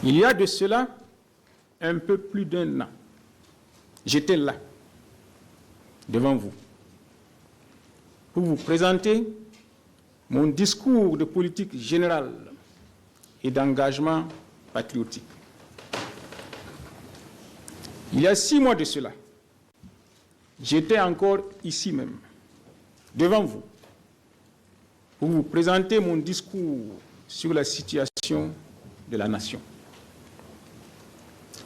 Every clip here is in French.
Il y a de cela un peu plus d'un an, j'étais là, devant vous, pour vous présenter mon discours de politique générale et d'engagement patriotique. Il y a 6 mois de cela, j'étais encore ici même, devant vous, pour vous présenter mon discours sur la situation de la nation.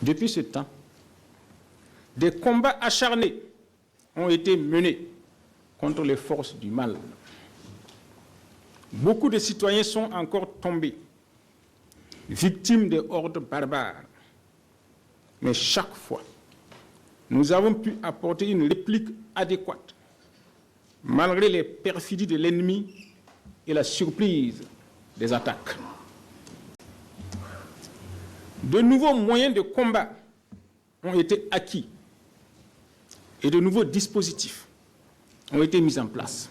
Depuis ce temps, des combats acharnés ont été menés contre les forces du mal. Beaucoup de citoyens sont encore tombés, victimes des hordes barbares. Mais chaque fois, nous avons pu apporter une réplique adéquate, malgré les perfidies de l'ennemi et la surprise des attaques. De nouveaux moyens de combat ont été acquis et de nouveaux dispositifs ont été mis en place,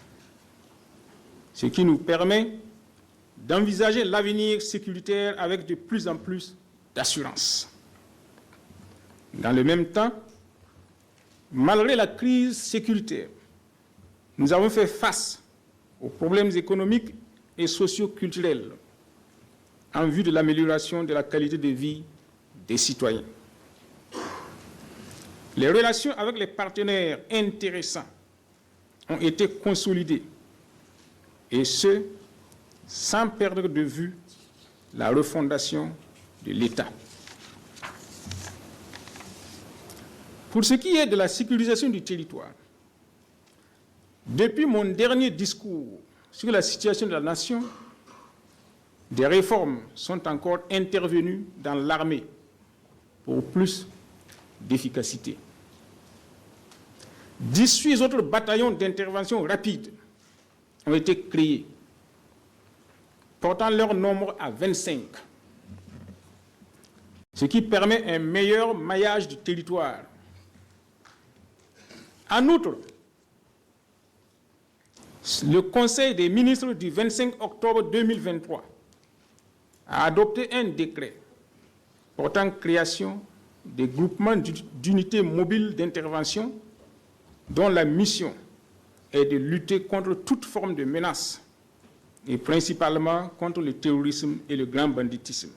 ce qui nous permet d'envisager l'avenir sécuritaire avec de plus en plus d'assurance. Dans le même temps, malgré la crise sécuritaire, nous avons fait face aux problèmes économiques et socio-culturels en vue de l'amélioration de la qualité de vie des citoyens. Les relations avec les partenaires intéressants ont été consolidées, et ce, sans perdre de vue la refondation de l'État. Pour ce qui est de la sécurisation du territoire, depuis mon dernier discours sur la situation de la nation, des réformes sont encore intervenues dans l'armée pour plus d'efficacité. 18 autres bataillons d'intervention rapide ont été créés, portant leur nombre à 25, ce qui permet un meilleur maillage du territoire. En outre, le Conseil des ministres du 25 octobre 2023 a adopté un décret portant création des groupements d'unités mobiles d'intervention dont la mission est de lutter contre toute forme de menace et principalement contre le terrorisme et le grand banditisme.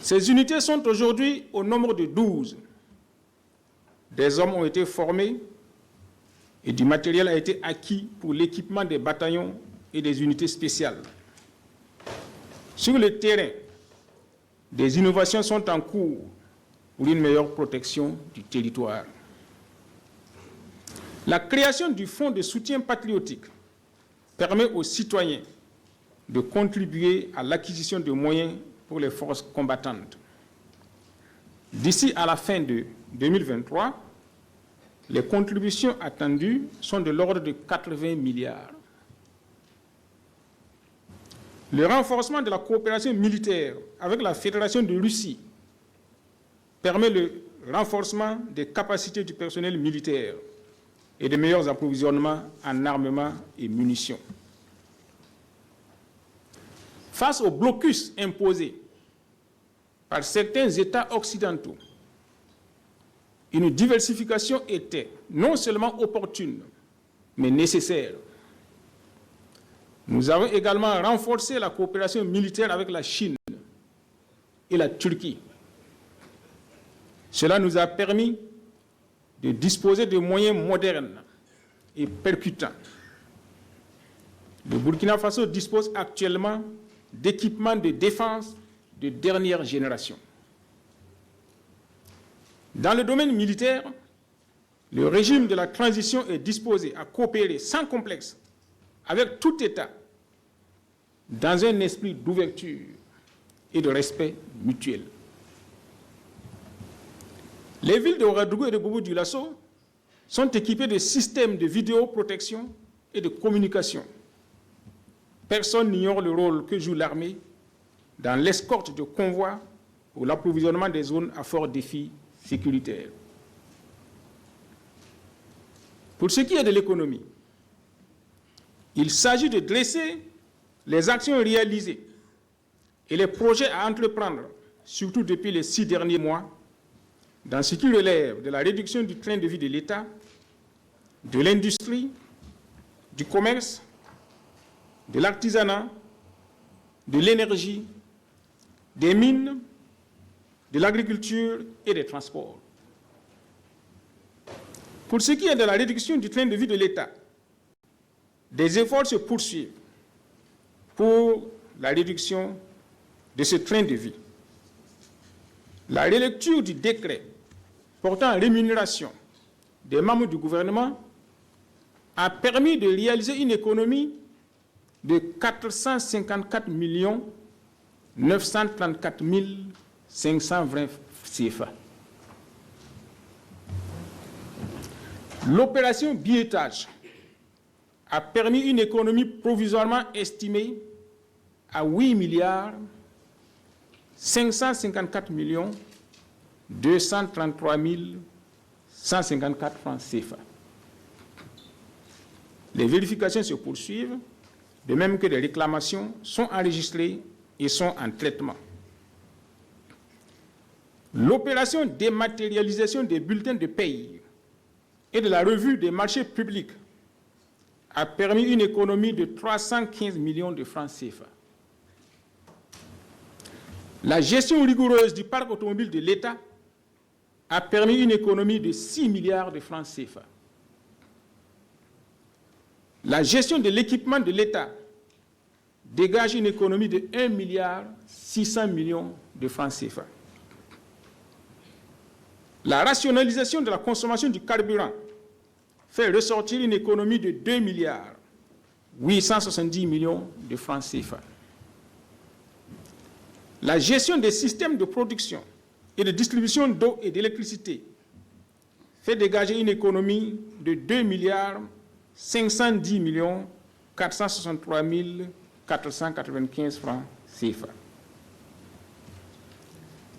Ces unités sont aujourd'hui au nombre de 12. Des hommes ont été formés et du matériel a été acquis pour l'équipement des bataillons et des unités spéciales. Sur le terrain, des innovations sont en cours pour une meilleure protection du territoire. La création du Fonds de soutien patriotique permet aux citoyens de contribuer à l'acquisition de moyens pour les forces combattantes. D'ici à la fin de 2023, les contributions attendues sont de l'ordre de 80 milliards. Le renforcement de la coopération militaire avec la Fédération de Russie permet le renforcement des capacités du personnel militaire et de meilleurs approvisionnements en armement et munitions. Face au blocus imposé par certains États occidentaux, une diversification était non seulement opportune, mais nécessaire. Nous avons également renforcé la coopération militaire avec la Chine et la Turquie. Cela nous a permis de disposer de moyens modernes et percutants. Le Burkina Faso dispose actuellement d'équipements de défense de dernière génération. Dans le domaine militaire, le régime de la transition est disposé à coopérer sans complexe avec tout État dans un esprit d'ouverture et de respect mutuel. Les villes de Ouagadougou et de Bobo-Dioulasso sont équipées de systèmes de vidéoprotection et de communication. Personne n'ignore le rôle que joue l'armée dans l'escorte de convois ou l'approvisionnement des zones à fort défi sécuritaire. Pour ce qui est de l'économie, Il s'agit de dresser les actions réalisées et les projets à entreprendre, surtout depuis les 6 derniers mois, dans ce qui relève de la réduction du train de vie de l'État, de l'industrie, du commerce, de l'artisanat, de l'énergie, des mines, de l'agriculture et des transports. Pour ce qui est de la réduction du train de vie de l'État, des efforts se poursuivent pour la réduction de ce train de vie. La relecture du décret portant rémunération des membres du gouvernement a permis de réaliser une économie de 454 934 520 CFA. L'opération billetage a permis une économie provisoirement estimée à 8 milliards 554 233 154 francs CFA. Les vérifications se poursuivent, de même que les réclamations sont enregistrées et sont en traitement. L'opération dématérialisation des bulletins de paie et de la revue des marchés publics a permis une économie de 315 millions de francs CFA. La gestion rigoureuse du parc automobile de l'État a permis une économie de 6 milliards de francs CFA. La gestion de l'équipement de l'État dégage une économie de 1 milliard 600 millions de francs CFA. La rationalisation de la consommation du carburant fait ressortir une économie de 2 milliards 870 millions de francs CFA. La gestion des systèmes de production et de distribution d'eau et d'électricité fait dégager une économie de 2 milliards 510 millions 463 495 francs CFA.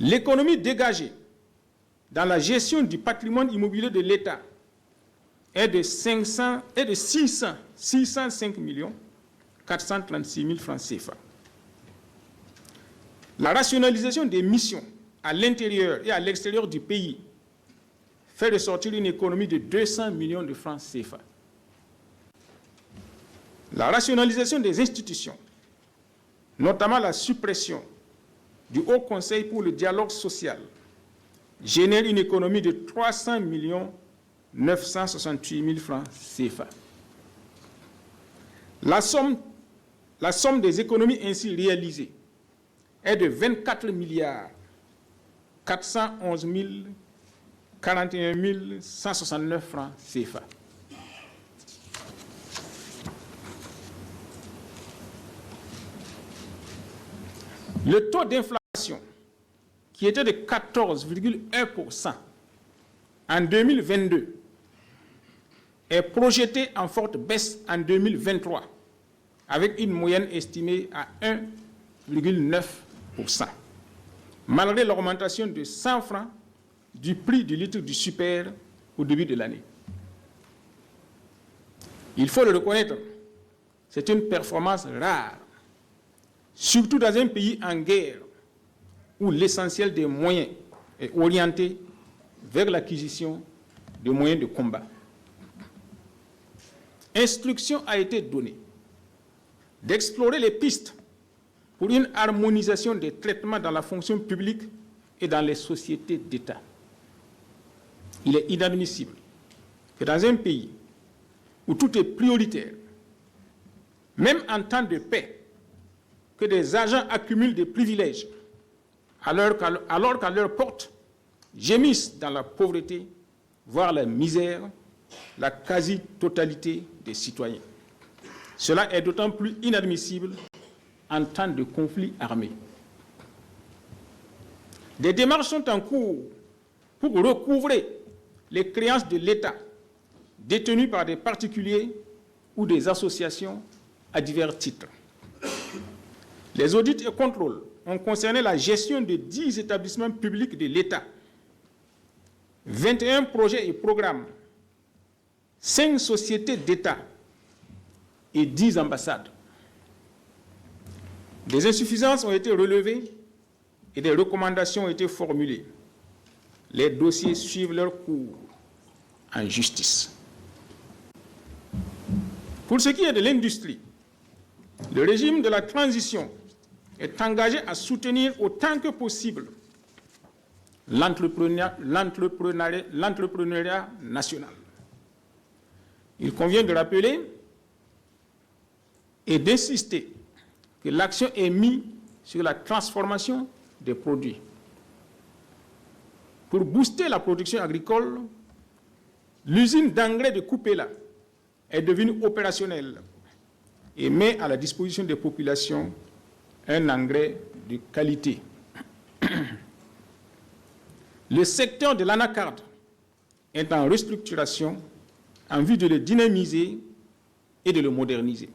L'économie dégagée dans la gestion du patrimoine immobilier de l'État est de 605 millions 436 000 francs CFA. La rationalisation des missions à l'intérieur et à l'extérieur du pays fait ressortir une économie de 200 millions de francs CFA. La rationalisation des institutions, notamment la suppression du Haut Conseil pour le dialogue social, génère une économie de 300 968 000 francs CFA. La somme des économies ainsi réalisées est de 24 milliards 411 41 169 francs CFA. Le taux d'inflation, qui était de 14,1% en 2022, est projeté en forte baisse en 2023, avec une moyenne estimée à 1,9%, malgré l'augmentation de 100 francs du prix du litre du super au début de l'année. Il faut le reconnaître, c'est une performance rare, surtout dans un pays en guerre où l'essentiel des moyens est orienté vers l'acquisition de moyens de combat. Instruction a été donnée d'explorer les pistes pour une harmonisation des traitements dans la fonction publique et dans les sociétés d'État. Il est inadmissible que dans un pays où tout est prioritaire, même en temps de paix, que des agents accumulent des privilèges alors qu'à leur porte gémissent dans la pauvreté, voire la misère, la quasi-totalité des citoyens. Cela est d'autant plus inadmissible en temps de conflit armé. Des démarches sont en cours pour recouvrer les créances de l'État détenues par des particuliers ou des associations à divers titres. Les audits et contrôles ont concerné la gestion de 10 établissements publics de l'État, 21 projets et programmes, 5 sociétés d'État, et 10 ambassades. Des insuffisances ont été relevées et des recommandations ont été formulées. Les dossiers suivent leur cours en justice. Pour ce qui est de l'industrie, le régime de la transition est engagé à soutenir autant que possible l'entrepreneuriat national. Il convient de rappeler et d'insister que l'accent est mis sur la transformation des produits. Pour booster la production agricole, l'usine d'engrais de Coupéla est devenue opérationnelle et met à la disposition des populations un engrais de qualité. Le secteur de l'anacarde est en restructuration en vue de le dynamiser et de le moderniser.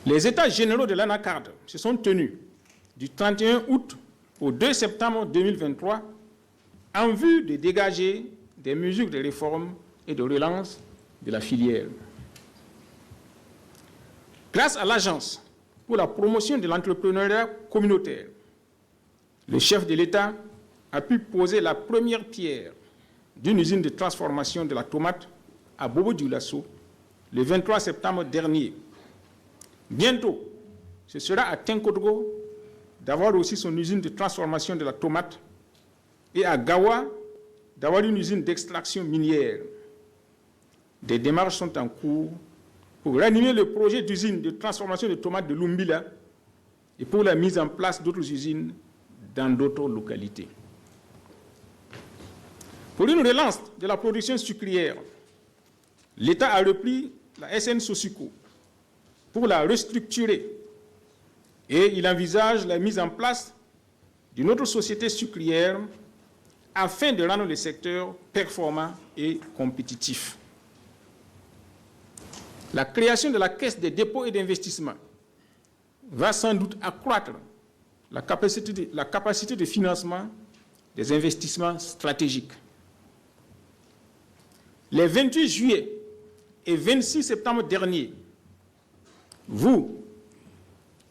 Les États généraux de l'anacarde se sont tenus du 31 août au 2 septembre 2023 en vue de dégager des mesures de réforme et de relance de la filière. Grâce à l'Agence pour la promotion de l'entrepreneuriat communautaire, le chef de l'État a pu poser la première pierre d'une usine de transformation de la tomate à Bobo-Dioulasso le 23 septembre dernier. Bientôt, ce sera à Tinkodgo d'avoir aussi son usine de transformation de la tomate et à Gawa d'avoir une usine d'extraction minière. Des démarches sont en cours pour réanimer le projet d'usine de transformation de tomates de Lumbila et pour la mise en place d'autres usines dans d'autres localités. Pour une relance de la production sucrière, l'État a repris la SN Sosuco pour la restructurer et il envisage la mise en place d'une autre société sucrière afin de rendre le secteur performant et compétitif. La création de la Caisse des dépôts et d'investissement va sans doute accroître la capacité de financement des investissements stratégiques. Les 28 juillet et 26 septembre dernier, vous,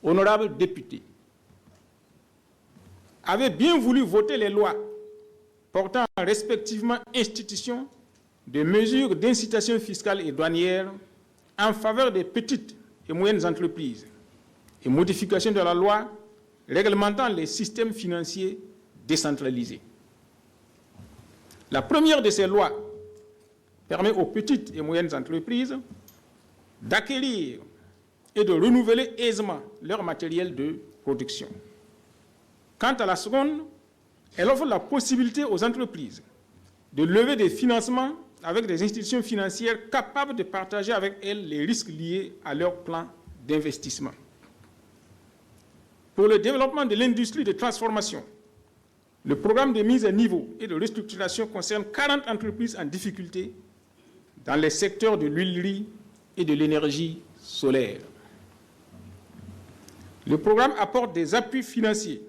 honorables députés, avez bien voulu voter les lois portant respectivement institution de mesures d'incitation fiscale et douanière en faveur des petites et moyennes entreprises et modification de la loi réglementant les systèmes financiers décentralisés. La première de ces lois permet aux petites et moyennes entreprises d'acquérir et de renouveler aisément leur matériel de production. Quant à la seconde, elle offre la possibilité aux entreprises de lever des financements avec des institutions financières capables de partager avec elles les risques liés à leur plan d'investissement. Pour le développement de l'industrie de transformation, le programme de mise à niveau et de restructuration concerne 40 entreprises en difficulté dans les secteurs de l'huilerie et de l'énergie solaire. Le programme apporte des appuis financiers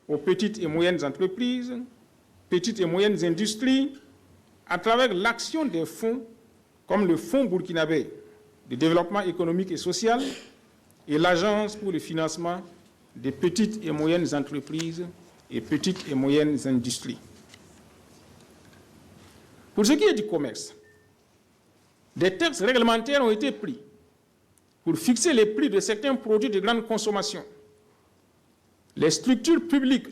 aux petites et moyennes entreprises, petites et moyennes industries, à travers l'action des fonds comme le Fonds burkinabé de développement économique et social et l'Agence pour le financement des petites et moyennes entreprises et petites et moyennes industries. Pour ce qui est du commerce, des textes réglementaires ont été pris pour fixer les prix de certains produits de grande consommation. Les structures publiques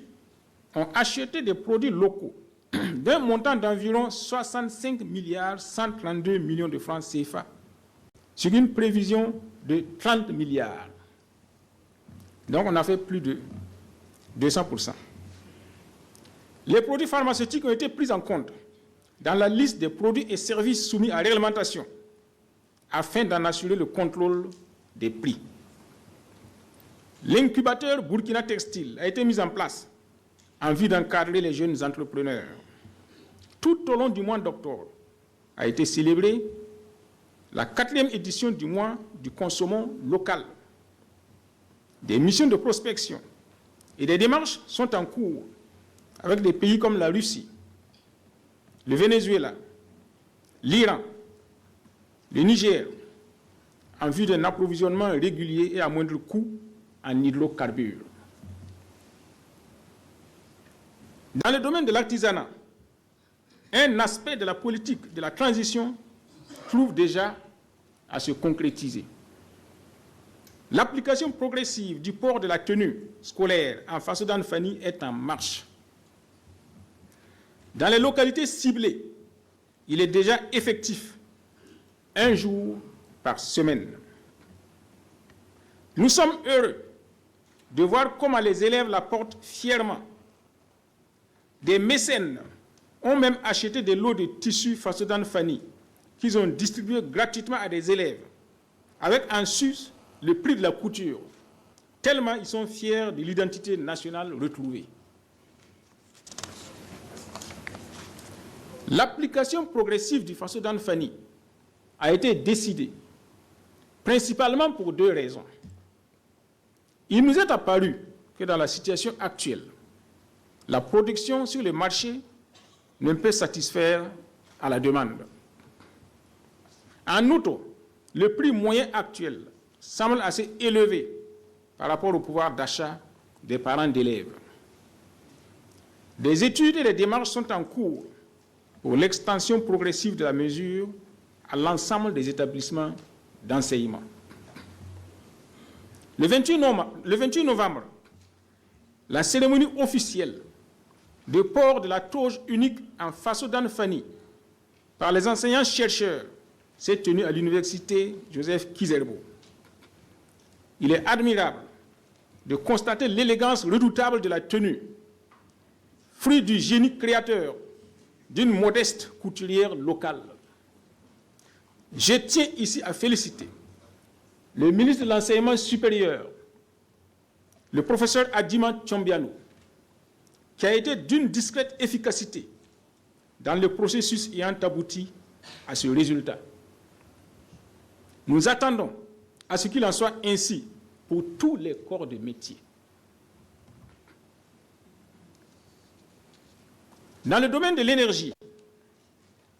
ont acheté des produits locaux d'un montant d'environ 65 milliards 132 millions de francs CFA sur une prévision de 30 milliards. Donc on a fait plus de 200%. Les produits pharmaceutiques ont été pris en compte dans la liste des produits et services soumis à réglementation afin d'en assurer le contrôle des prix. L'incubateur Burkina Textile a été mis en place en vue d'encadrer les jeunes entrepreneurs. Tout au long du mois d'octobre a été célébrée la 4e édition du mois du consommant local. Des missions de prospection et des démarches sont en cours avec des pays comme la Russie, le Venezuela, l'Iran, le Niger, en vue d'un approvisionnement régulier et à moindre coût en hydrocarbures. Dans le domaine de l'artisanat, un aspect de la politique de la transition trouve déjà à se concrétiser. L'application progressive du port de la tenue scolaire en Faso d'Anfani est en marche. Dans les localités ciblées, il est déjà effectif, un jour par semaine. Nous sommes heureux de voir comment les élèves la portent fièrement. Des mécènes ont même acheté des lots de tissus Faso d'Anfani qu'ils ont distribués gratuitement à des élèves, avec en sus le prix de la couture, tellement ils sont fiers de l'identité nationale retrouvée. L'application progressive du Faso d'Anfani a été décidée principalement pour deux raisons. Il nous est apparu que dans la situation actuelle, la production sur le marché ne peut satisfaire à la demande. En outre, le prix moyen actuel semble assez élevé par rapport au pouvoir d'achat des parents d'élèves. Des études et des démarches sont en cours pour l'extension progressive de la mesure à l'ensemble des établissements d'enseignement. Le 28 novembre, la cérémonie officielle de port de la toge unique en Faso d'Anfani par les enseignants-chercheurs s'est tenue à l'université Joseph Kizerbo. Il est admirable de constater l'élégance redoutable de la tenue, fruit du génie créateur d'une modeste couturière locale. Je tiens ici à féliciter le ministre de l'Enseignement supérieur, le professeur Adjima Tchombiano, qui a été d'une discrète efficacité dans le processus ayant abouti à ce résultat. Nous attendons à ce qu'il en soit ainsi pour tous les corps de métier. Dans le domaine de l'énergie,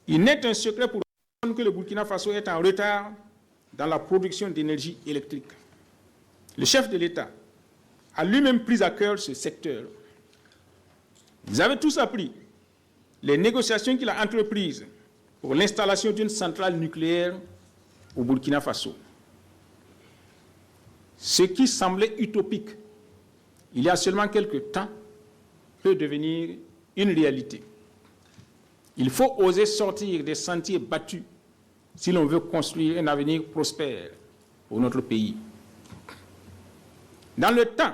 il n'est un secret pour personne que le Burkina Faso est en retard dans la production d'énergie électrique. Le chef de l'État a lui-même pris à cœur ce secteur. Vous avez tous appris les négociations qu'il a entreprises pour l'installation d'une centrale nucléaire au Burkina Faso. Ce qui semblait utopique il y a seulement quelques temps peut devenir une réalité. Il faut oser sortir des sentiers battus si l'on veut construire un avenir prospère pour notre pays. Dans le temps,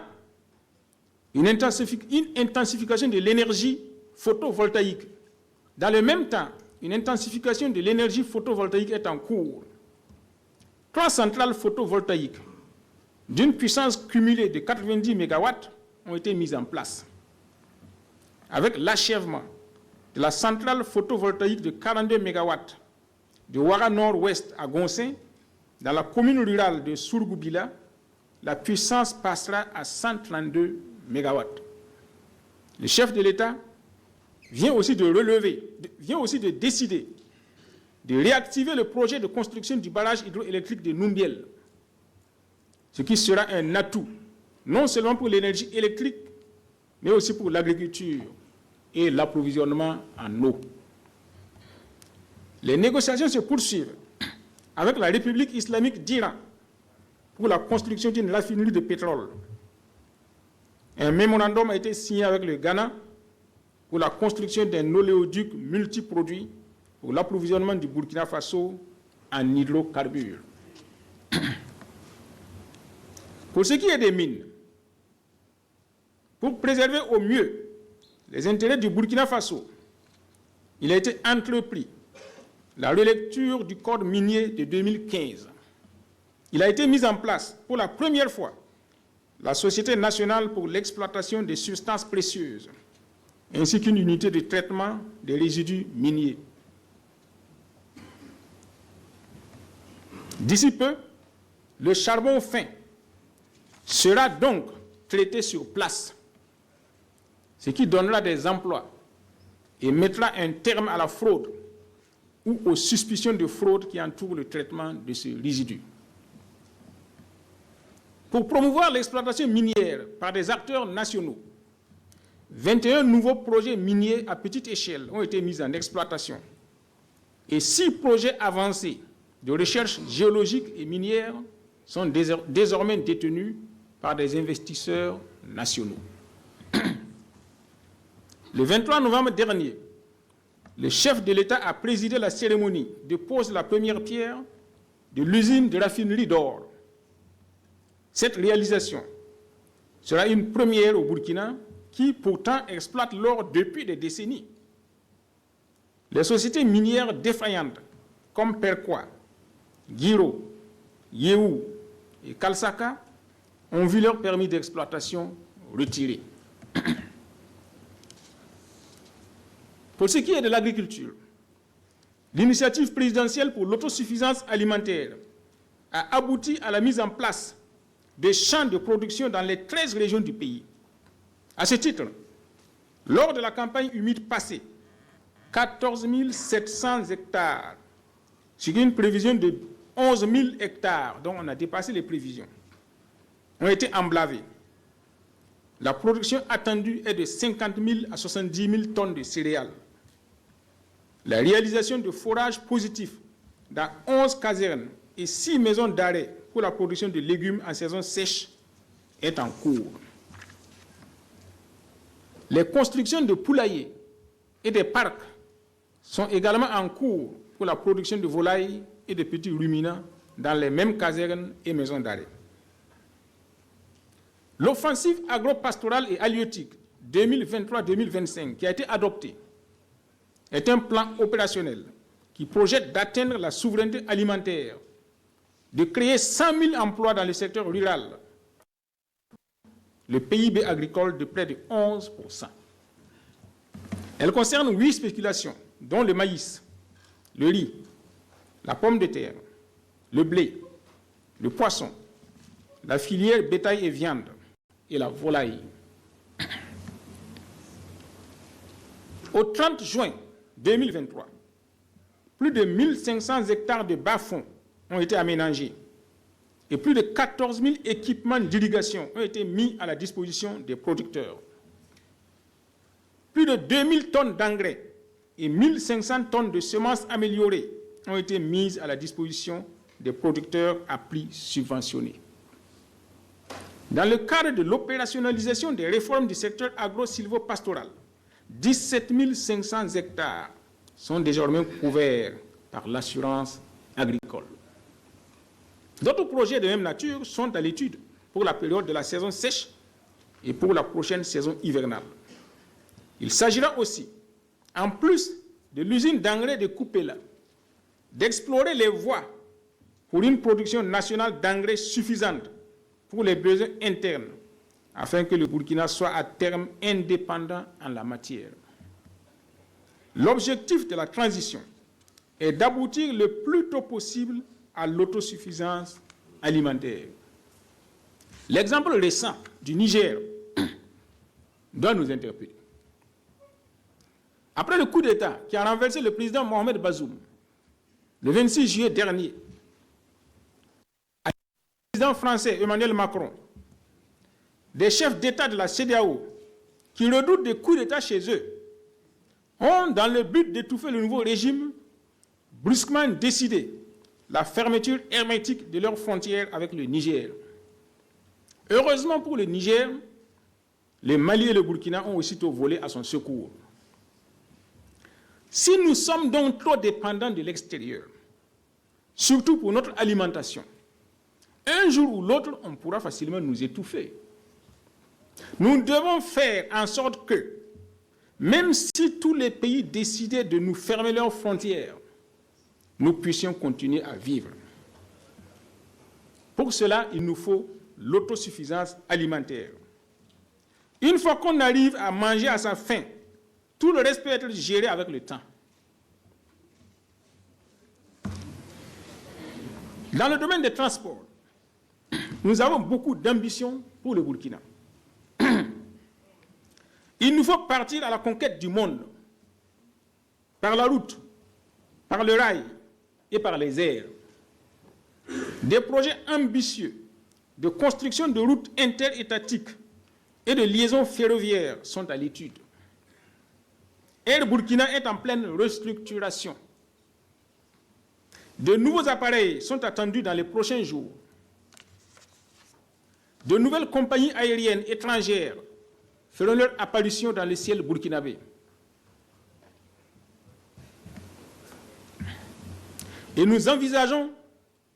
une intensification de l'énergie photovoltaïque. Dans le même temps, une intensification de l'énergie photovoltaïque est en cours. 3 centrales photovoltaïques d'une puissance cumulée de 90 MW ont été mises en place. Avec l'achèvement de la centrale photovoltaïque de 42 MW de Ouara Nord-Ouest à Gonsin, dans la commune rurale de Sourgoubila, la puissance passera à 132 MW. Le chef de l'État vient aussi de décider de réactiver le projet de construction du barrage hydroélectrique de Numbiel, ce qui sera un atout, non seulement pour l'énergie électrique, mais aussi pour l'agriculture et l'approvisionnement en eau. Les négociations se poursuivent avec la République islamique d'Iran pour la construction d'une raffinerie de pétrole. Un mémorandum a été signé avec le Ghana pour la construction d'un oléoduc multiproduit pour l'approvisionnement du Burkina Faso en hydrocarbures. Pour ce qui est des mines, pour préserver au mieux les intérêts du Burkina Faso, il a été entrepris la relecture du Code minier de 2015. Il a été mis en place pour la première fois la Société nationale pour l'exploitation des substances précieuses, ainsi qu'une unité de traitement des résidus miniers. D'ici peu, le charbon fin sera donc traité sur place, ce qui donnera des emplois et mettra un terme à la fraude ou aux suspicions de fraude qui entourent le traitement de ce résidu. Pour promouvoir l'exploitation minière par des acteurs nationaux, 21 nouveaux projets miniers à petite échelle ont été mis en exploitation et 6 projets avancés de recherche géologique et minière sont désormais détenus par des investisseurs nationaux. Le 23 novembre dernier, le chef de l'État a présidé la cérémonie de pose de la première pierre de l'usine de raffinerie d'or. Cette réalisation sera une première au Burkina qui pourtant exploite l'or depuis des décennies. Les sociétés minières défaillantes comme Perquois, Guiro, Yéhou et Kalsaka ont vu leur permis d'exploitation retiré. Pour ce qui est de l'agriculture, l'initiative présidentielle pour l'autosuffisance alimentaire a abouti à la mise en place des champs de production dans les 13 régions du pays. À ce titre, lors de la campagne humide passée, 14 700 hectares, sur une prévision de 11 000 hectares, dont on a dépassé les prévisions, ont été emblavés. La production attendue est de 50 000 à 70 000 tonnes de céréales. La réalisation de forages positifs dans 11 casernes et 6 maisons d'arrêt pour la production de légumes en saison sèche est en cours. Les constructions de poulaillers et des parcs sont également en cours pour la production de volailles et de petits ruminants dans les mêmes casernes et maisons d'arrêt. L'offensive agro-pastorale et halieutique 2023-2025 qui a été adoptée est un plan opérationnel qui projette d'atteindre la souveraineté alimentaire, de créer 100 000 emplois dans le secteur rural, le PIB agricole de près de 11%. Elle concerne 8 spéculations, dont le maïs, le riz, la pomme de terre, le blé, le poisson, la filière bétail et viande et la volaille. Au 30 juin 2023, plus de 1500 hectares de bas-fonds ont été aménagés et plus de 14 000 équipements d'irrigation ont été mis à la disposition des producteurs. Plus de 2000 tonnes d'engrais et 1500 tonnes de semences améliorées ont été mises à la disposition des producteurs à prix subventionnés. Dans le cadre de l'opérationnalisation des réformes du secteur agro-silvopastoral, 17 500 hectares sont désormais couverts par l'assurance agricole. D'autres projets de même nature sont à l'étude pour la période de la saison sèche et pour la prochaine saison hivernale. Il s'agira aussi, en plus de l'usine d'engrais de Koupela, d'explorer les voies pour une production nationale d'engrais suffisante pour les besoins internes, afin que le Burkina soit à terme indépendant en la matière. L'objectif de la transition est d'aboutir le plus tôt possible à l'autosuffisance alimentaire. L'exemple récent du Niger doit nous interpeller. Après le coup d'État qui a renversé le président Mohamed Bazoum, le 26 juillet dernier, le président français Emmanuel Macron, des chefs d'État de la CEDEAO qui redoutent des coups d'État chez eux, ont, dans le but d'étouffer le nouveau régime, brusquement décidé la fermeture hermétique de leurs frontières avec le Niger. Heureusement pour le Niger, le Mali et le Burkina ont aussitôt volé à son secours. Si nous sommes donc trop dépendants de l'extérieur, surtout pour notre alimentation, un jour ou l'autre, on pourra facilement nous étouffer. Nous devons faire en sorte que, même si tous les pays décidaient de nous fermer leurs frontières, nous puissions continuer à vivre. Pour cela, il nous faut l'autosuffisance alimentaire. Une fois qu'on arrive à manger à sa faim, tout le reste peut être géré avec le temps. Dans le domaine des transports, nous avons beaucoup d'ambition pour le Burkina. Il nous faut partir à la conquête du monde par la route, par le rail et par les airs. Des projets ambitieux de construction de routes interétatiques et de liaisons ferroviaires sont à l'étude. Air Burkina est en pleine restructuration. De nouveaux appareils sont attendus dans les prochains jours. De nouvelles compagnies aériennes étrangères feront leur apparition dans le ciel burkinabé. Et nous envisageons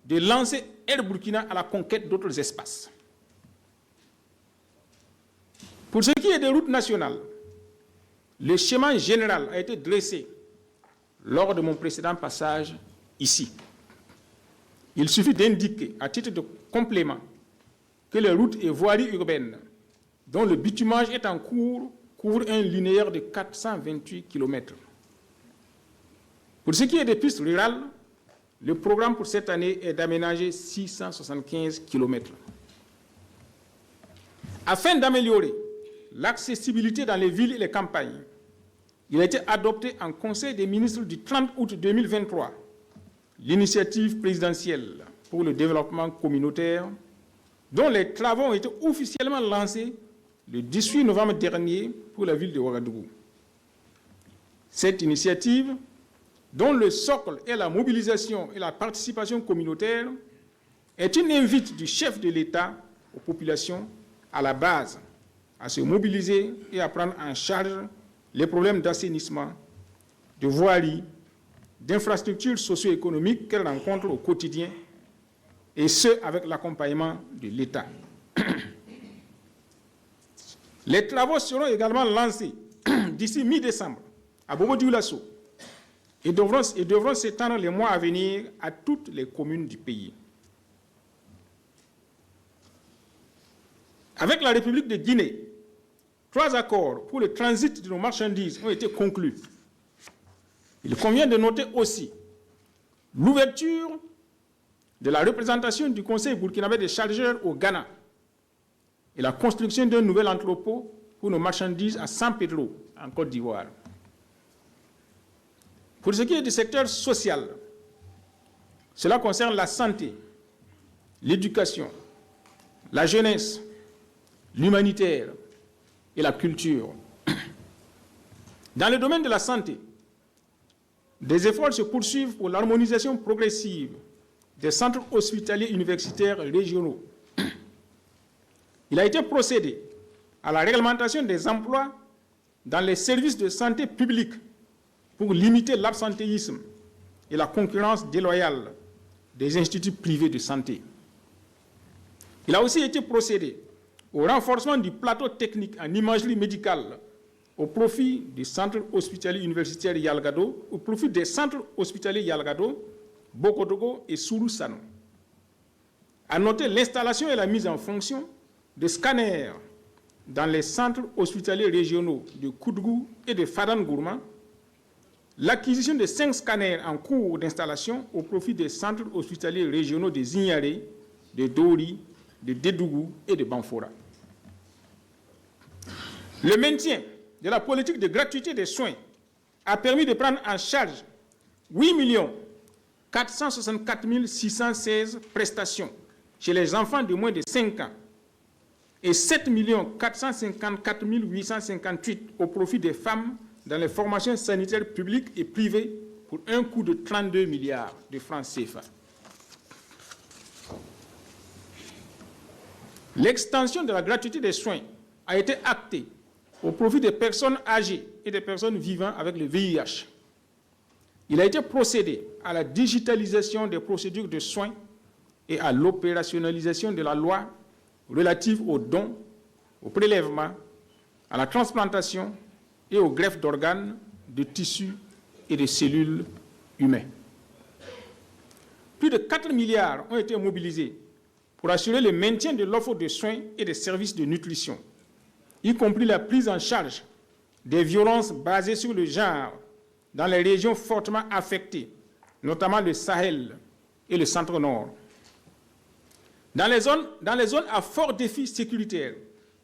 de lancer Air Burkina à la conquête d'autres espaces. Pour ce qui est des routes nationales, le schéma général a été dressé lors de mon précédent passage ici. Il suffit d'indiquer, à titre de complément, que les routes et voiries urbaines dont le bitumage est en cours couvrent un linéaire de 428 km. Pour ce qui est des pistes rurales, le programme pour cette année est d'aménager 675 km. Afin d'améliorer l'accessibilité dans les villes et les campagnes, il a été adopté en Conseil des ministres du 30 août 2023 l'initiative présidentielle pour le développement communautaire, dont les travaux ont été officiellement lancés le 18 novembre dernier pour la ville de Ouagadougou. Cette initiative, dont le socle est la mobilisation et la participation communautaire, est une invite du chef de l'État aux populations à la base à se mobiliser et à prendre en charge les problèmes d'assainissement, de voirie, d'infrastructures socio-économiques qu'elles rencontrent au quotidien, et ce, avec l'accompagnement de l'État. Les travaux seront également lancés d'ici mi-décembre à Bobo-Dioulasso et devront s'étendre les mois à venir à toutes les communes du pays. Avec la République de Guinée, 3 accords pour le transit de nos marchandises ont été conclus. Il convient de noter aussi l'ouverture de la représentation du Conseil burkinabé des chargeurs au Ghana et la construction d'un nouvel entrepôt pour nos marchandises à San Pedro, en Côte d'Ivoire. Pour ce qui est du secteur social, cela concerne la santé, l'éducation, la jeunesse, l'humanitaire et la culture. Dans le domaine de la santé, des efforts se poursuivent pour l'harmonisation progressive des centres hospitaliers universitaires régionaux. Il a été procédé à la réglementation des emplois dans les services de santé publique pour limiter l'absentéisme et la concurrence déloyale des instituts privés de santé. Il a aussi été procédé au renforcement du plateau technique en imagerie médicale au profit du centre hospitalier universitaire Yalgado, au profit des centres hospitaliers Yalgado, Bokotogo et Sourou-Sano. À noter l'installation et la mise en fonction de scanners dans les centres hospitaliers régionaux de Koudgou et de Fadan-Gourma, l'acquisition de 5 scanners en cours d'installation au profit des centres hospitaliers régionaux de Zignaré, de Dori, de Dédougou et de Banfora. Le maintien de la politique de gratuité des soins a permis de prendre en charge 8 464 616 prestations chez les enfants de moins de 5 ans et 7 454 858 au profit des femmes dans les formations sanitaires publiques et privées pour un coût de 32 milliards de francs CFA. L'extension de la gratuité des soins a été actée au profit des personnes âgées et des personnes vivant avec le VIH. Il a été procédé à la digitalisation des procédures de soins et à l'opérationnalisation de la loi relative aux dons, au prélèvement, à la transplantation et au greffe d'organes, de tissus et de cellules humains. Plus de 4 milliards ont été mobilisés pour assurer le maintien de l'offre de soins et des services de nutrition, y compris la prise en charge des violences basées sur le genre dans les régions fortement affectées, notamment le Sahel et le Centre-Nord. Dans les zones à fort défi sécuritaire,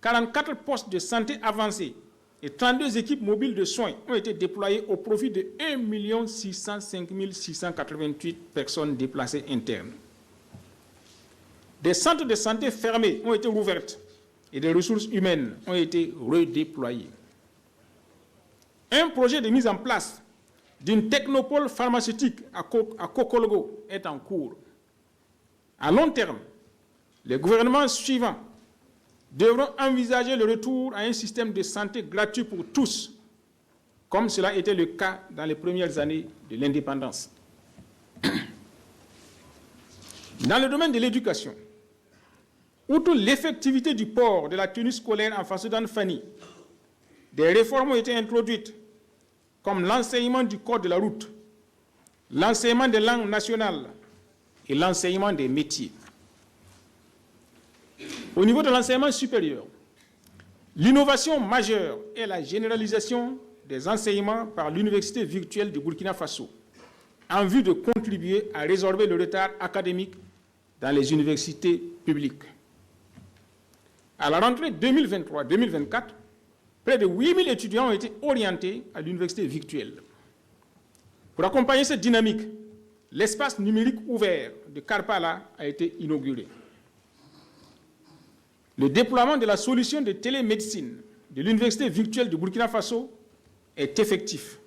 44 postes de santé avancés et 32 équipes mobiles de soins ont été déployées au profit de 1 605 688 personnes déplacées internes. Des centres de santé fermés ont été rouverts et des ressources humaines ont été redéployées. Un projet de mise en place d'une technopole pharmaceutique à Kokolgo est en cours. À long terme, les gouvernements suivants devront envisager le retour à un système de santé gratuit pour tous, comme cela était le cas dans les premières années de l'indépendance. Dans le domaine de l'éducation, outre l'effectivité du port de la tenue scolaire en Fassodan Fani, des réformes ont été introduites, comme l'enseignement du code de la route, l'enseignement des langues nationales et l'enseignement des métiers. Au niveau de l'enseignement supérieur, l'innovation majeure est la généralisation des enseignements par l'Université virtuelle du Burkina Faso, en vue de contribuer à résorber le retard académique dans les universités publiques. À la rentrée 2023-2024, près de 8 000 étudiants ont été orientés à l'université virtuelle. Pour accompagner cette dynamique, l'espace numérique ouvert de Karpala a été inauguré. Le déploiement de la solution de télémédecine de l'université virtuelle du Burkina Faso est effectif.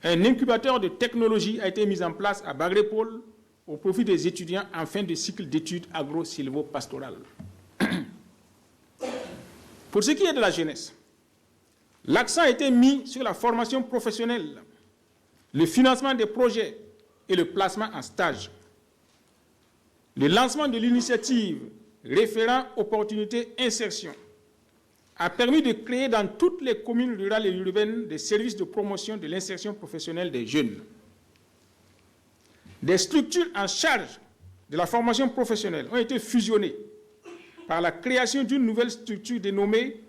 Un incubateur de technologie a été mis en place à Bagrépol au profit des étudiants en fin de cycle d'études agro-silvopastorales. Pour ce qui est de la jeunesse, l'accent a été mis sur la formation professionnelle, le financement des projets et le placement en stage. Le lancement de l'initiative référent opportunité insertion a permis de créer dans toutes les communes rurales et urbaines des services de promotion de l'insertion professionnelle des jeunes. Des structures en charge de la formation professionnelle ont été fusionnées par la création d'une nouvelle structure dénommée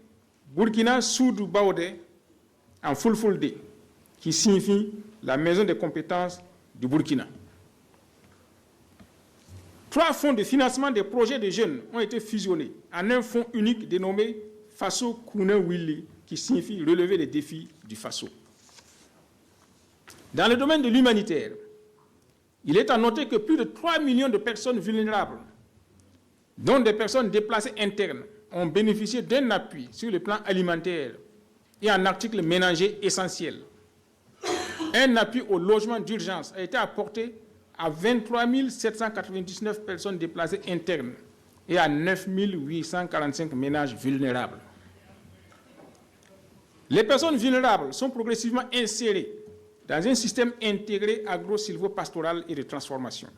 Burkina Soudou Baodé en Fulfulde, qui signifie la maison des compétences du Burkina. 3 fonds de financement des projets de jeunes ont été fusionnés en un fonds unique dénommé Faso Kouna Willi, qui signifie relever les défis du Faso. Dans le domaine de l'humanitaire, il est à noter que plus de 3 millions de personnes vulnérables, dont des personnes déplacées internes, ont bénéficié d'un appui sur le plan alimentaire et en articles ménagers essentiels. Un appui au logement d'urgence a été apporté à 23 799 personnes déplacées internes et à 9 845 ménages vulnérables. Les personnes vulnérables sont progressivement insérées dans un système intégré agro-silvopastoral et de transformation.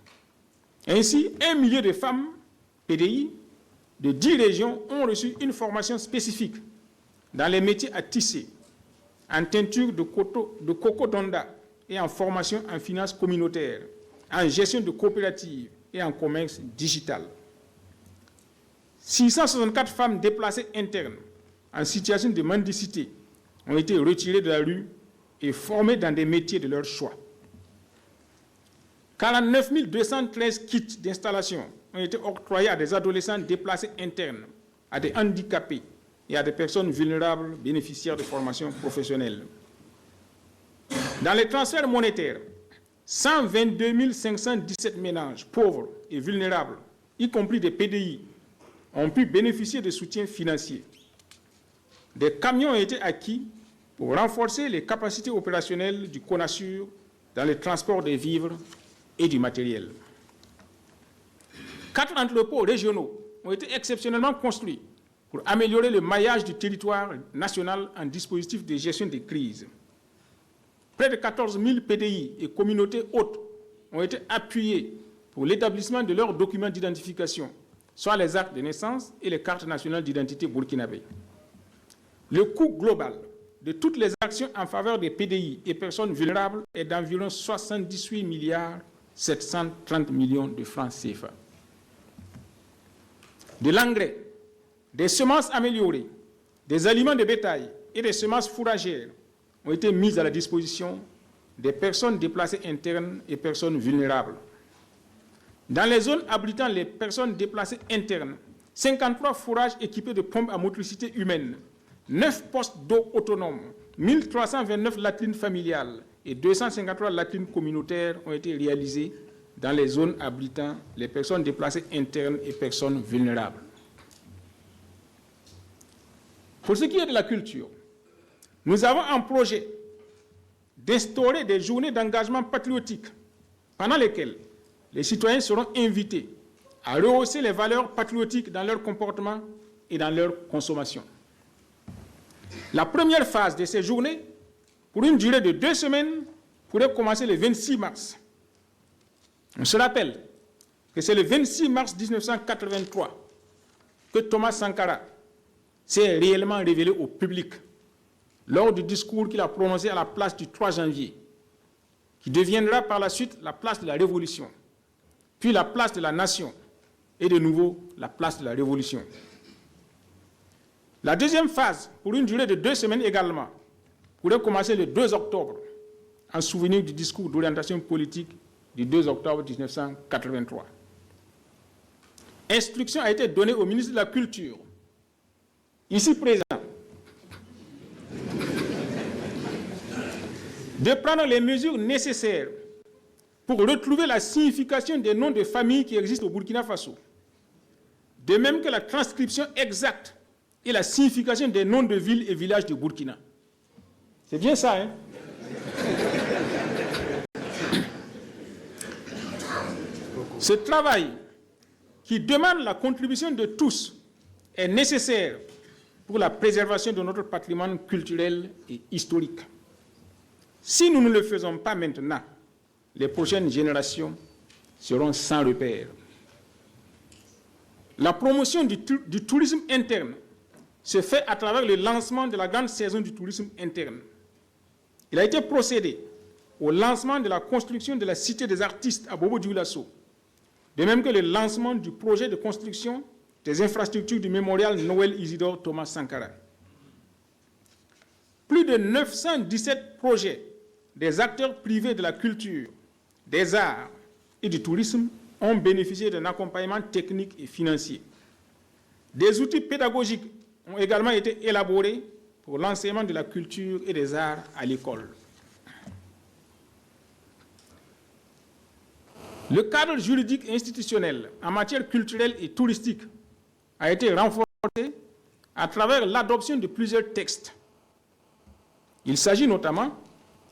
Ainsi, 1 millier de femmes PDI de 10 régions ont reçu une formation spécifique dans les métiers à tisser, en teinture de coco d'onda et en formation en finance communautaire, en gestion de coopératives et en commerce digital. 664 femmes déplacées internes en situation de mendicité ont été retirées de la rue et formées dans des métiers de leur choix. 49 213 kits d'installation ont été octroyés à des adolescents déplacés internes, à des handicapés et à des personnes vulnérables bénéficiaires de formations professionnelles. Dans les transferts monétaires, 122 517 ménages pauvres et vulnérables, y compris des PDI, ont pu bénéficier de soutien financier. Des camions ont été acquis pour renforcer les capacités opérationnelles du CONASUR dans le transport des vivres et du matériel. 4 entrepôts régionaux ont été exceptionnellement construits pour améliorer le maillage du territoire national en dispositif de gestion des crises. Près de 14 000 PDI et communautés hôtes ont été appuyés pour l'établissement de leurs documents d'identification, soit les actes de naissance et les cartes nationales d'identité burkinabé. Le coût global de toutes les actions en faveur des PDI et personnes vulnérables est d'environ 78 730 millions de francs CFA. De l'engrais, des semences améliorées, des aliments de bétail et des semences fourragères ont été mises à la disposition des personnes déplacées internes et personnes vulnérables. Dans les zones abritant les personnes déplacées internes, 53 fourrages équipés de pompes à motricité humaine, 9 postes d'eau autonomes, 1329 latrines familiales et 253 latrines communautaires ont été réalisées dans les zones abritant les personnes déplacées internes et personnes vulnérables. Pour ce qui est de la culture, nous avons un projet d'instaurer des journées d'engagement patriotique pendant lesquelles les citoyens seront invités à rehausser les valeurs patriotiques dans leur comportement et dans leur consommation. La première phase de ces journées, pour une durée de 2 semaines, pourrait commencer le 26 mars. On se rappelle que c'est le 26 mars 1983 que Thomas Sankara s'est réellement révélé au public lors du discours qu'il a prononcé à la place du 3 janvier, qui deviendra par la suite la place de la Révolution, puis la place de la Nation, et de nouveau la place de la Révolution. La deuxième phase, pour une durée de 2 semaines également, pourrait commencer le 2 octobre, en souvenir du discours d'orientation politique du 2 octobre 1983. Instruction a été donnée au ministre de la Culture, ici présent, de prendre les mesures nécessaires pour retrouver la signification des noms de familles qui existent au Burkina Faso, de même que la transcription exacte et la signification des noms de villes et villages du Burkina. C'est bien ça, hein? Ce travail, qui demande la contribution de tous, est nécessaire pour la préservation de notre patrimoine culturel et historique. Si nous ne le faisons pas maintenant, les prochaines générations seront sans repère. La promotion du tourisme interne se fait à travers le lancement de la grande saison du tourisme interne. Il a été procédé au lancement de la construction de la Cité des artistes à Bobo-Dioulasso, de même que le lancement du projet de construction des infrastructures du mémorial Noël Isidore Thomas Sankara. Plus de 917 projets des acteurs privés de la culture, des arts et du tourisme ont bénéficié d'un accompagnement technique et financier. Des outils pédagogiques ont également été élaborés pour l'enseignement de la culture et des arts à l'école. Le cadre juridique et institutionnel en matière culturelle et touristique a été renforcé à travers l'adoption de plusieurs textes. Il s'agit notamment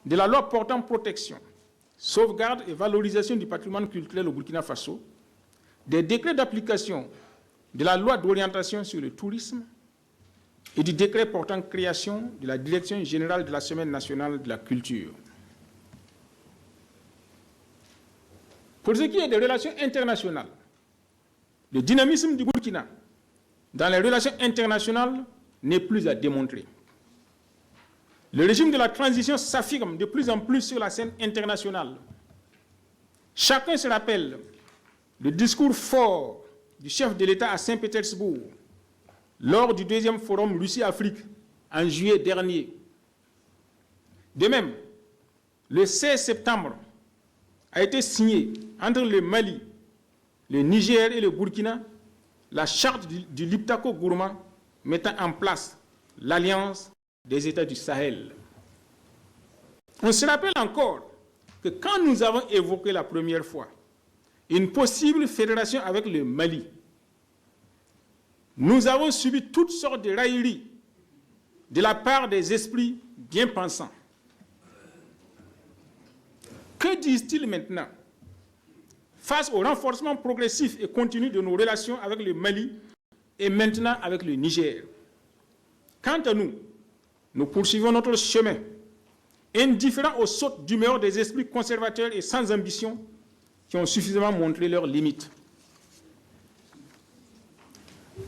de la loi portant protection, sauvegarde et valorisation du patrimoine culturel au Burkina Faso, des décrets d'application de la loi d'orientation sur le tourisme et du décret portant création de la Direction générale de la Semaine nationale de la culture. Pour ce qui est des relations internationales, le dynamisme du Burkina dans les relations internationales n'est plus à démontrer. Le régime de la transition s'affirme de plus en plus sur la scène internationale. Chacun se rappelle le discours fort du chef de l'État à Saint-Pétersbourg lors du 2e forum Russie-Afrique en juillet dernier. De même, le 16 septembre a été signé entre le Mali, le Niger et le Burkina la charte du Liptako Gourma mettant en place l'Alliance des États du Sahel. On se rappelle encore que quand nous avons évoqué la première fois une possible fédération avec le Mali, nous avons subi toutes sortes de railleries de la part des esprits bien pensants. Que disent-ils maintenant face au renforcement progressif et continu de nos relations avec le Mali et maintenant avec le Niger? Quant à nous, nous poursuivons notre chemin, indifférents aux sautes d'humeur des esprits conservateurs et sans ambition qui ont suffisamment montré leurs limites.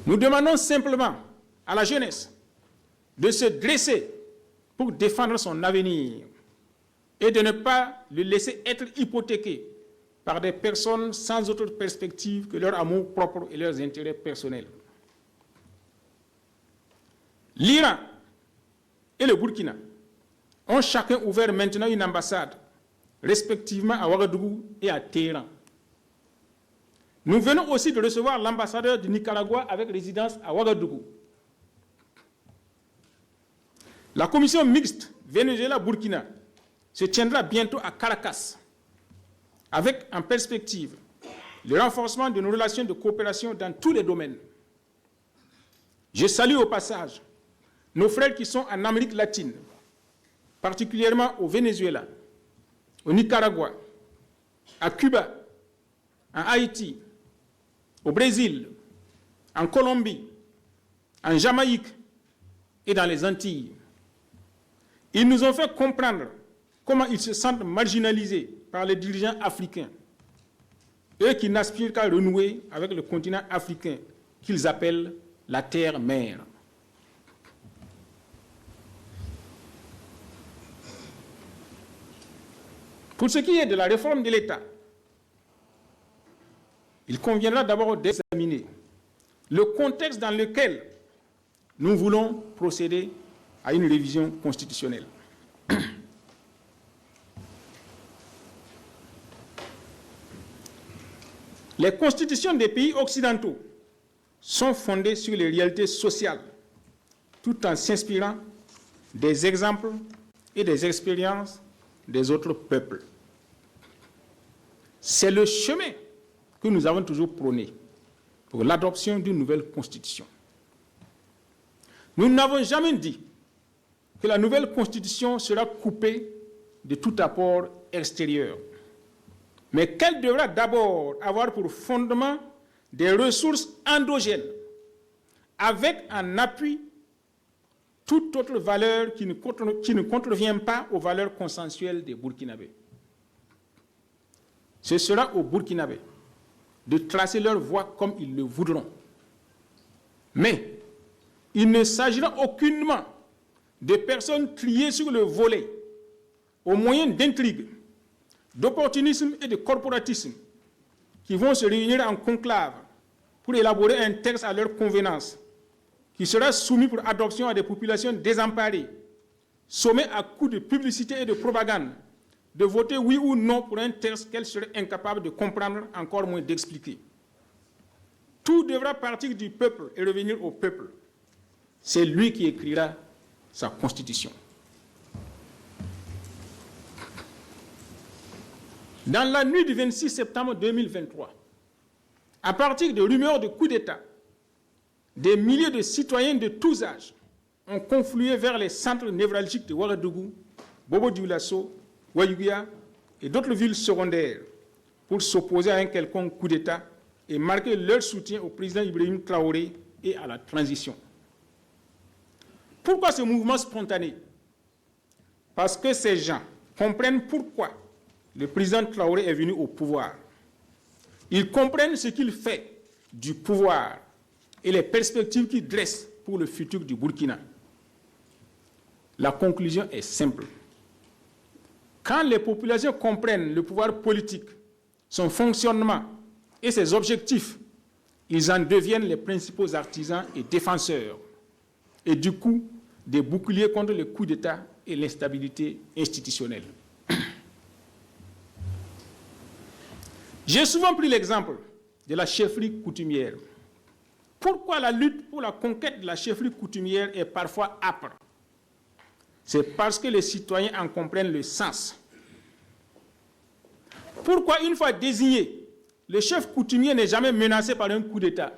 Nous demandons simplement à la jeunesse de se dresser pour défendre son avenir et de ne pas le laisser être hypothéqué par des personnes sans autre perspective que leur amour propre et leurs intérêts personnels. L'Iran et le Burkina ont chacun ouvert maintenant une ambassade, respectivement à Ouagadougou et à Téhéran. Nous venons aussi de recevoir l'ambassadeur du Nicaragua avec résidence à Ouagadougou. La commission mixte Venezuela-Burkina se tiendra bientôt à Caracas, avec en perspective le renforcement de nos relations de coopération dans tous les domaines. Je salue au passage nos frères qui sont en Amérique latine, particulièrement au Venezuela, au Nicaragua, à Cuba, en Haïti, au Brésil, en Colombie, en Jamaïque et dans les Antilles. Ils nous ont fait comprendre comment ils se sentent marginalisés par les dirigeants africains, eux qui n'aspirent qu'à renouer avec le continent africain qu'ils appellent la terre-mère. Pour ce qui est de la réforme de l'État, il conviendra d'abord d'examiner le contexte dans lequel nous voulons procéder à une révision constitutionnelle. Les constitutions des pays occidentaux sont fondées sur les réalités sociales, tout en s'inspirant des exemples et des expériences des autres peuples. C'est le chemin que nous avons toujours prôné pour l'adoption d'une nouvelle constitution. Nous n'avons jamais dit que la nouvelle constitution sera coupée de tout apport extérieur, mais qu'elle devra d'abord avoir pour fondement des ressources endogènes, avec en appui toute autre valeur qui ne contrevient pas aux valeurs consensuelles des Burkinabés. Ce sera aux Burkinabés de tracer leur voie comme ils le voudront. Mais il ne s'agira aucunement de personnes triées sur le volet au moyen d'intrigues, d'opportunisme et de corporatisme qui vont se réunir en conclave pour élaborer un texte à leur convenance qui sera soumis pour adoption à des populations désemparées, sommées à coups de publicité et de propagande, de voter oui ou non pour un texte qu'elles seraient incapables de comprendre, encore moins d'expliquer. Tout devra partir du peuple et revenir au peuple. C'est lui qui écrira sa constitution. Dans la nuit du 26 septembre 2023, à partir de rumeurs de coup d'État, des milliers de citoyens de tous âges ont conflué vers les centres névralgiques de Ouagadougou, Bobo-Dioulasso, Ouayouguia et d'autres villes secondaires pour s'opposer à un quelconque coup d'État et marquer leur soutien au président Ibrahim Traoré et à la transition. Pourquoi ce mouvement spontané? Parce que ces gens comprennent pourquoi le président Traoré est venu au pouvoir. Ils comprennent ce qu'il fait du pouvoir et les perspectives qu'il dresse pour le futur du Burkina. La conclusion est simple. Quand les populations comprennent le pouvoir politique, son fonctionnement et ses objectifs, ils en deviennent les principaux artisans et défenseurs, et du coup, des boucliers contre les coups d'État et l'instabilité institutionnelle. J'ai souvent pris l'exemple de la chefferie coutumière. Pourquoi la lutte pour la conquête de la chefferie coutumière est parfois âpre? C'est parce que les citoyens en comprennent le sens. Pourquoi, une fois désigné, le chef coutumier n'est jamais menacé par un coup d'État?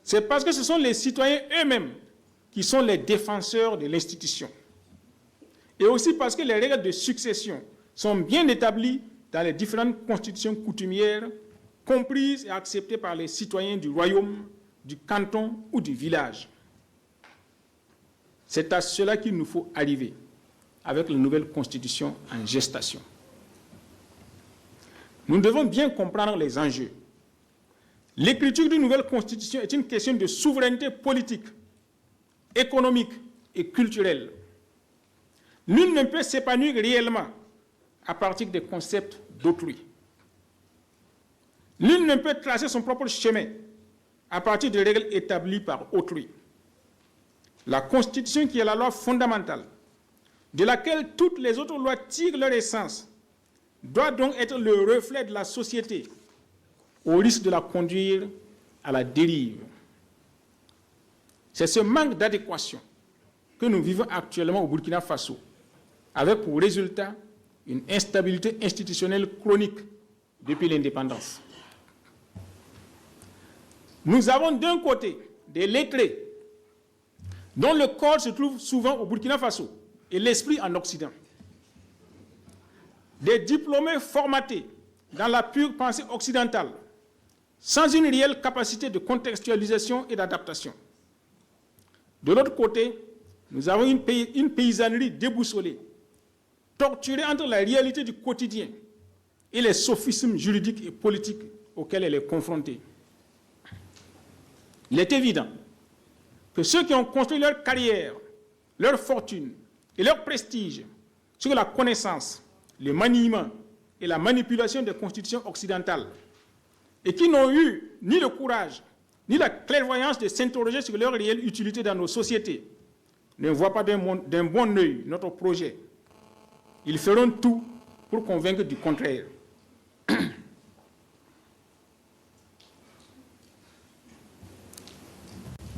C'est parce que ce sont les citoyens eux-mêmes qui sont les défenseurs de l'institution. Et aussi parce que les règles de succession sont bien établies dans les différentes constitutions coutumières, comprises et acceptées par les citoyens du royaume, du canton ou du village. C'est à cela qu'il nous faut arriver avec la nouvelle constitution en gestation. Nous devons bien comprendre les enjeux. L'écriture d'une nouvelle constitution est une question de souveraineté politique, économique et culturelle. Nul ne peut s'épanouir réellement à partir des concepts d'autrui. Nul ne peut tracer son propre chemin à partir de règles établies par autrui. La Constitution, qui est la loi fondamentale, de laquelle toutes les autres lois tirent leur essence, doit donc être le reflet de la société, au risque de la conduire à la dérive. C'est ce manque d'adéquation que nous vivons actuellement au Burkina Faso, avec pour résultat une instabilité institutionnelle chronique depuis l'indépendance. Nous avons d'un côté des lettrés dont le corps se trouve souvent au Burkina Faso et l'esprit en Occident. Des diplômés formatés dans la pure pensée occidentale, sans une réelle capacité de contextualisation et d'adaptation. De l'autre côté, nous avons une paysannerie déboussolée, torturée entre la réalité du quotidien et les sophismes juridiques et politiques auxquels elle est confrontée. Il est évident que ceux qui ont construit leur carrière, leur fortune et leur prestige sur la connaissance, le maniement et la manipulation des constitutions occidentales, et qui n'ont eu ni le courage, ni la clairvoyance de s'interroger sur leur réelle utilité dans nos sociétés, ne voient pas d'un bon œil notre projet. Ils feront tout pour convaincre du contraire.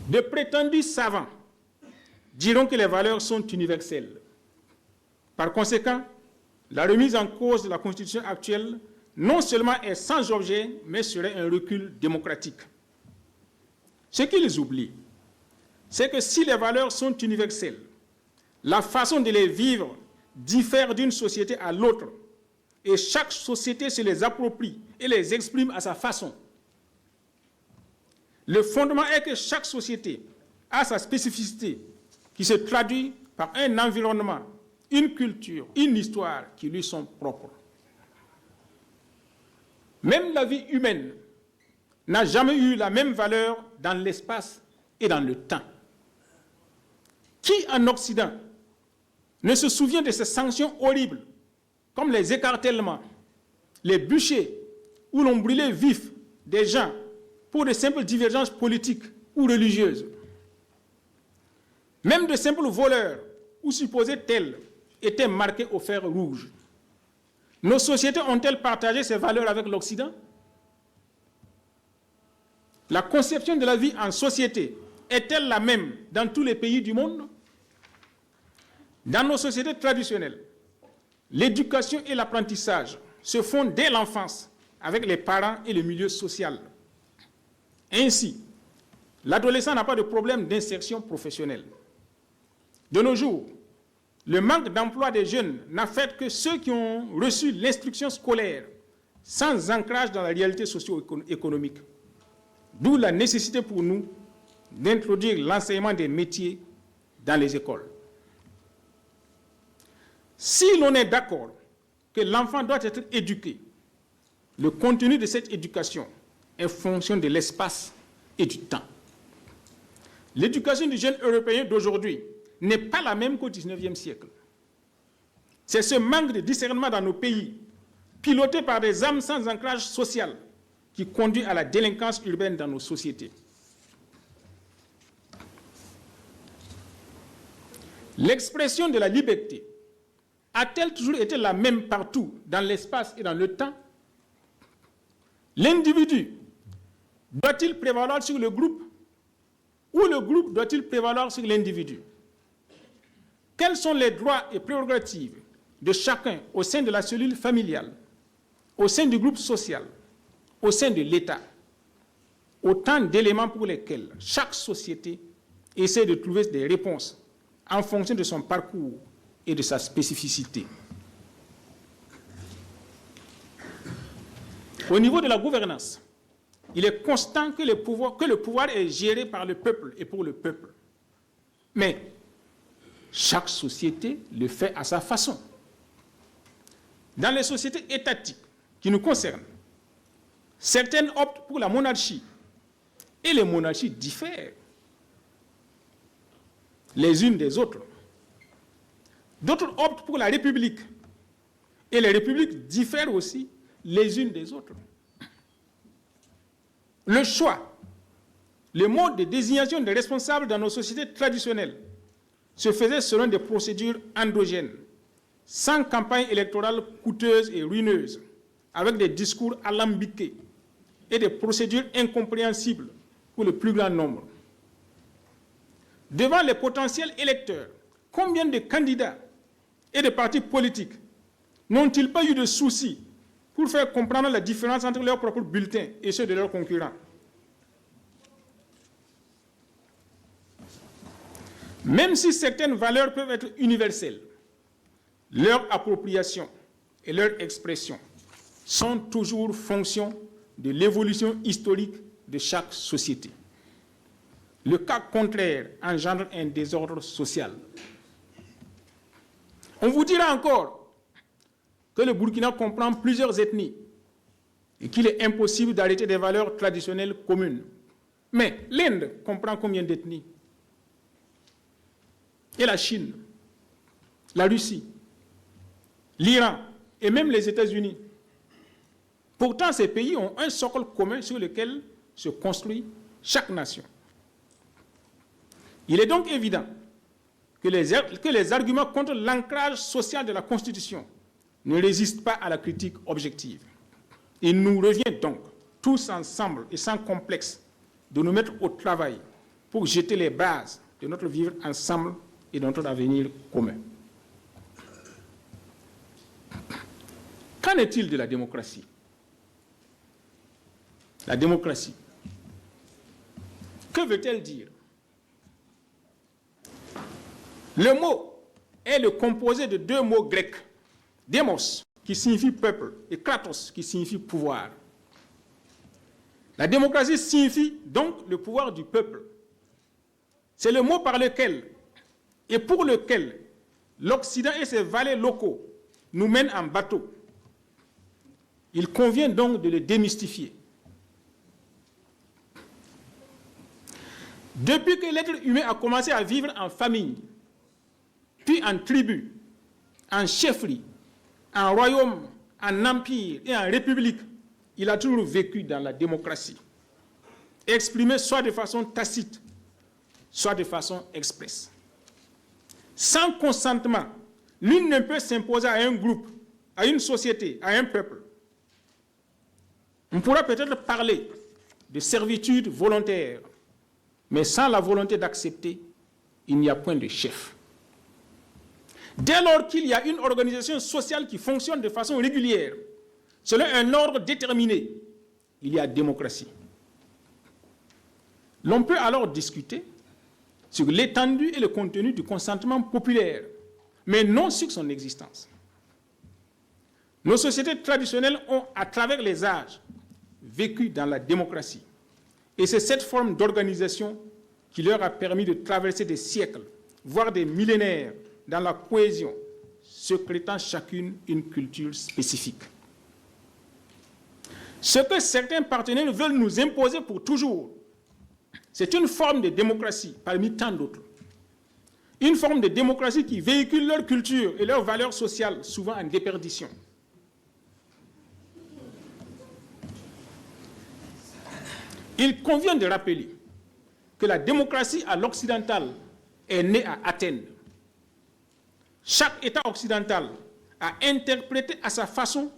De prétendus savants diront que les valeurs sont universelles. Par conséquent, la remise en cause de la Constitution actuelle non seulement est sans objet, mais serait un recul démocratique. Ce qu'ils oublient, c'est que si les valeurs sont universelles, la façon de les vivre diffère d'une société à l'autre, et chaque société se les approprie et les exprime à sa façon. Le fondement est que chaque société a sa spécificité qui se traduit par un environnement, une culture, une histoire qui lui sont propres. Même la vie humaine n'a jamais eu la même valeur dans l'espace et dans le temps. Qui en Occident ne se souvient de ces sanctions horribles, comme les écartèlements, les bûchers, où l'on brûlait vif des gens pour de simples divergences politiques ou religieuses? Même de simples voleurs, ou supposés tels, étaient marqués au fer rouge. Nos sociétés ont-elles partagé ces valeurs avec l'Occident? La conception de la vie en société est-elle la même dans tous les pays du monde? Dans nos sociétés traditionnelles, l'éducation et l'apprentissage se font dès l'enfance avec les parents et le milieu social. Ainsi, l'adolescent n'a pas de problème d'insertion professionnelle. De nos jours, le manque d'emploi des jeunes n'a fait que ceux qui ont reçu l'instruction scolaire sans ancrage dans la réalité socio-économique. D'où la nécessité pour nous d'introduire l'enseignement des métiers dans les écoles. Si l'on est d'accord que l'enfant doit être éduqué, le contenu de cette éducation est fonction de l'espace et du temps. L'éducation du jeune européen d'aujourd'hui n'est pas la même qu'au XIXe siècle. C'est ce manque de discernement dans nos pays, piloté par des âmes sans ancrage social, qui conduit à la délinquance urbaine dans nos sociétés. L'expression de la liberté a-t-elle toujours été la même partout, dans l'espace et dans le temps? L'individu doit-il prévaloir sur le groupe ou le groupe doit-il prévaloir sur l'individu? Quels sont les droits et prérogatives de chacun au sein de la cellule familiale, au sein du groupe social, au sein de l'État? Autant d'éléments pour lesquels chaque société essaie de trouver des réponses en fonction de son parcours et de sa spécificité. Au niveau de la gouvernance, il est constant que le pouvoir est géré par le peuple et pour le peuple. Mais chaque société le fait à sa façon. Dans les sociétés étatiques qui nous concernent, certaines optent pour la monarchie et les monarchies diffèrent les unes des autres. D'autres optent pour la République et les républiques diffèrent aussi les unes des autres. Le choix, le mode de désignation des responsables dans nos sociétés traditionnelles se faisait selon des procédures endogènes, sans campagne électorale coûteuse et ruineuse, avec des discours alambiqués et des procédures incompréhensibles pour le plus grand nombre. devant les potentiels électeurs, combien de candidats et de partis politiques n'ont-ils pas eu de soucis pour faire comprendre la différence entre leurs propres bulletins et ceux de leurs concurrents? Même si certaines valeurs peuvent être universelles, leur appropriation et leur expression sont toujours fonction de l'évolution historique de chaque société. Le cas contraire engendre un désordre social. On vous dira encore que le Burkina comprend plusieurs ethnies et qu'il est impossible d'arrêter des valeurs traditionnelles communes. Mais l'Inde comprend combien d'ethnies? Et la Chine, la Russie, l'Iran et même les États-Unis. Pourtant, ces pays ont un socle commun sur lequel se construit chaque nation. Il est donc évident que les arguments contre l'ancrage social de la Constitution ne résistent pas à la critique objective. Il nous revient donc, tous ensemble et sans complexe, de nous mettre au travail pour jeter les bases de notre vivre ensemble et de notre avenir commun. Qu'en est-il de la démocratie? La démocratie, que veut-elle dire? Le mot est le composé de deux mots grecs, démos, qui signifie peuple, et kratos, qui signifie pouvoir. La démocratie signifie donc le pouvoir du peuple. C'est le mot par lequel et pour lequel l'Occident et ses valets locaux nous mènent en bateau. Il convient donc de le démystifier. Depuis que l'être humain a commencé à vivre en famille, puis en tribu, en chefferie, en royaume, en empire et en république, il a toujours vécu dans la démocratie, exprimé soit de façon tacite, soit de façon expresse. Sans consentement, l'une ne peut s'imposer à un groupe, à une société, à un peuple. On pourra peut-être parler de servitude volontaire, mais sans la volonté d'accepter, il n'y a point de chef. Dès lors qu'il y a une organisation sociale qui fonctionne de façon régulière, selon un ordre déterminé, il y a démocratie. L'on peut alors discuter sur l'étendue et le contenu du consentement populaire, mais non sur son existence. Nos sociétés traditionnelles ont, à travers les âges, vécu dans la démocratie. Et c'est cette forme d'organisation qui leur a permis de traverser des siècles, voire des millénaires, dans la cohésion, secrétant chacune une culture spécifique. Ce que certains partenaires veulent nous imposer pour toujours, c'est une forme de démocratie parmi tant d'autres. Une forme de démocratie qui véhicule leur culture et leurs valeurs sociales, souvent en déperdition. Il convient de rappeler que la démocratie à l'occidental est née à Athènes. Chaque État occidental a interprété à sa façon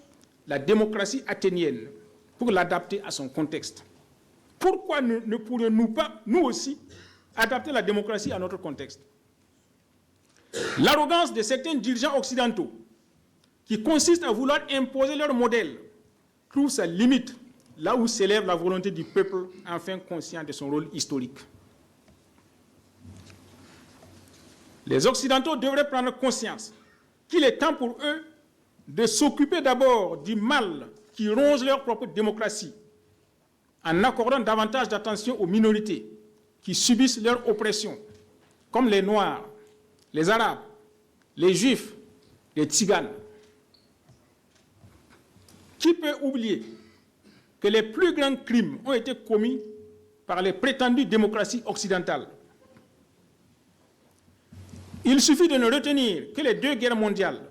la démocratie athénienne pour l'adapter à son contexte. Pourquoi ne pourrions-nous pas, nous aussi, adapter la démocratie à notre contexte? L'arrogance de certains dirigeants occidentaux, qui consiste à vouloir imposer leur modèle, trouve sa limite là où s'élève la volonté du peuple, enfin conscient de son rôle historique. Les Occidentaux devraient prendre conscience qu'il est temps pour eux de s'occuper d'abord du mal qui ronge leur propre démocratie, en accordant davantage d'attention aux minorités qui subissent leur oppression, comme les Noirs, les Arabes, les Juifs, les Tziganes. Qui peut oublier que les plus grands crimes ont été commis par les prétendues démocraties occidentales? Il suffit de ne retenir que les deux guerres mondiales,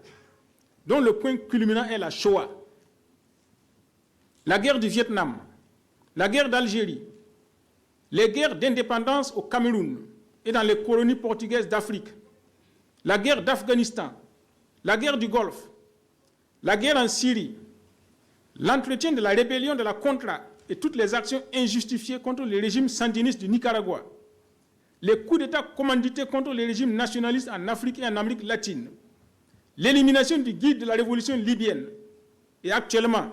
dont le point culminant est la Shoah, la guerre du Vietnam, la guerre d'Algérie, les guerres d'indépendance au Cameroun et dans les colonies portugaises d'Afrique, la guerre d'Afghanistan, la guerre du Golfe, la guerre en Syrie, l'entretien de la rébellion de la Contra et toutes les actions injustifiées contre le régime sandiniste du Nicaragua, les coups d'État commandités contre les régimes nationalistes en Afrique et en Amérique latine, l'élimination du guide de la révolution libyenne et actuellement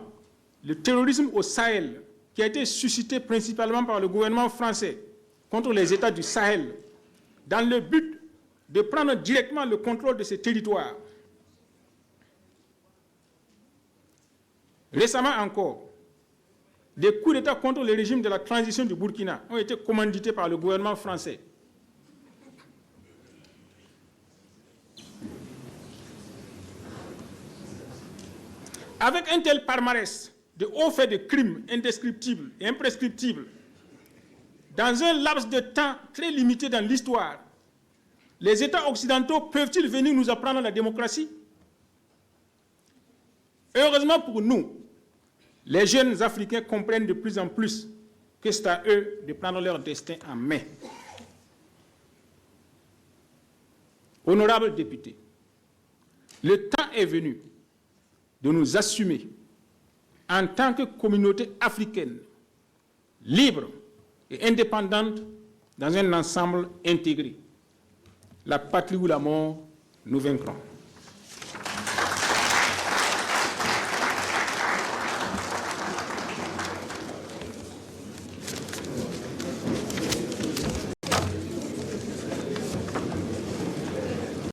le terrorisme au Sahel qui a été suscité principalement par le gouvernement français contre les États du Sahel dans le but de prendre directement le contrôle de ces territoires. Récemment encore, des coups d'État contre le régime de la transition du Burkina ont été commandités par le gouvernement français. Avec un tel palmarès de hauts faits de crimes indescriptibles et imprescriptibles, dans un laps de temps très limité dans l'histoire, les États occidentaux peuvent-ils venir nous apprendre la démocratie? Heureusement pour nous, les jeunes Africains comprennent de plus en plus que c'est à eux de prendre leur destin en main. Honorables députés, le temps est venu de nous assumer en tant que communauté africaine, libre et indépendante dans un ensemble intégré. La patrie ou la mort, nous vaincrons.